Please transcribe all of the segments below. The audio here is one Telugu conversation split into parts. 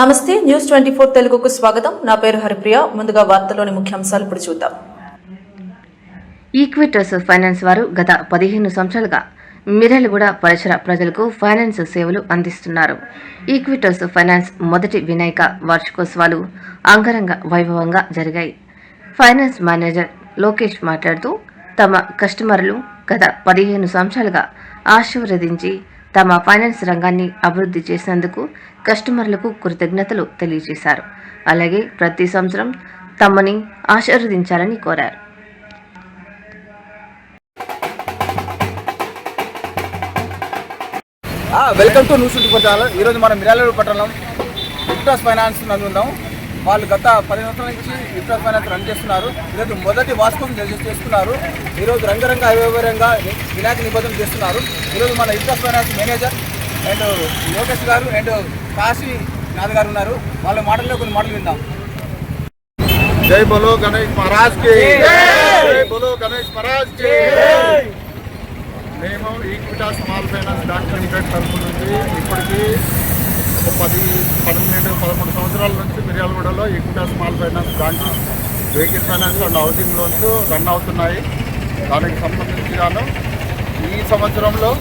నమస్తే న్యూస్ 24 తెలుగుకు స్వాగతం. నా పేరు హరిప్రియ. ముందుగా వార్తల్లోని ముఖ్యాంశాలు ఇప్పుడు చూద్దాం. ఈక్విటాస్ ఫైనాన్స్ వారు గత 15 సంవత్సరాలుగా మిర్యాలగూడ పరిసర ప్రజలకు ఫైనాన్స్ సేవలు అందిస్తున్నారు. ఈక్విటాస్ ఫైనాన్స్ మొదటి వినాయక వార్షికోత్సవాలు అంగరంగ వైభవంగా జరిగాయి. ఫైనాన్స్ మేనేజర్ లోకేష్ మాట్లాడుతూ తమ కస్టమర్లు గత 15 సంవత్సరాలుగా ఆశీర్వదించి తమ ఫైనాన్స్ రంగాన్ని అభివృద్ధి చేసినందుకు కస్టమర్లకు కృతజ్ఞతలు తెలియజేశారు. అలాగే ప్రతి సంవత్సరం తమని ఆశీర్వదించాలని కోరారు. Welcome to news 24 channel. ఈరోజు మనం మిర్యాలగూడ పట్టణం ఈక్విటాస్ ఫైనాన్స్ నందు ఉన్నాం. వాళ్ళు గత 10 సంవత్సరాల నుంచి ఈక్విటాస్ ఫైనాన్స్ రన్ చేస్తున్నారు. ఈరోజు మొదటి వార్షికం చేస్తున్నారు. ఈరోజు రంగరంగ వైభవంగా వినాయక నిబంధన చేస్తున్నారు. ఈరోజు మన Equitas finance manager and Lokesh గారు అండ్ కాశీనాథ్ గారు ఉన్నారు. వాళ్ళ మాటల్లో కొన్ని మాటలు విందాం. జై బోలో గణేష్ మహారాజ్ కి జై బోలో గణేష్ మహారాజ్ కి. మేము Equitas small finance bank limited తరఫు నుంచి ఇప్పటికీ 13 సంవత్సరాల నుంచి మిర్యాలగూడలో Equitas small finance bank vehicle finance and housing loans run అవుతున్నాయి. దానికి సంబంధించి గాను ఈ సంవత్సరంలో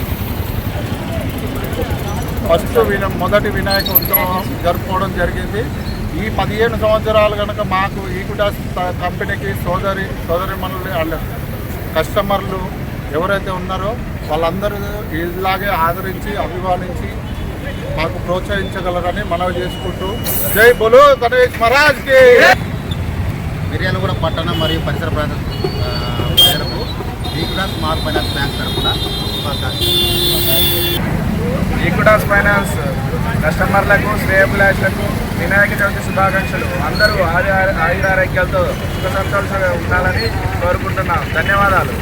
మొదటి వినాయక ఉత్సవం జరుపుకోవడం జరిగింది. ఈ 15 సంవత్సరాలు కనుక మాకు ఈక్విటాస్ కంపెనీకి సోదరిమణులు అండ్ కస్టమర్లు ఎవరైతే ఉన్నారో వాళ్ళందరూ ఇలాగే ఆదరించి అభిమానించి మాకు ప్రోత్సహించగలరని మనవి చేసుకుంటూ జై బోలో గణేష్ మహారాజ్ కి. మిర్యాలగూడ పట్టణం మరియు పరిసర ప్రజలకు ఈక్విటాస్ స్మాల్ ఫైనాన్స్ బ్యాంక్ తరఫున ఈక్విటాస్ ఫైనాన్స్ కస్టమర్లకు శ్రేయభిలాషులకు వినాయక చవితి శుభాకాంక్షలు. అందరూ ఆయురారోగ్యాలతో సుఖ సంతోషంగా ఉండాలని కోరుకుంటున్నాం. ధన్యవాదాలు.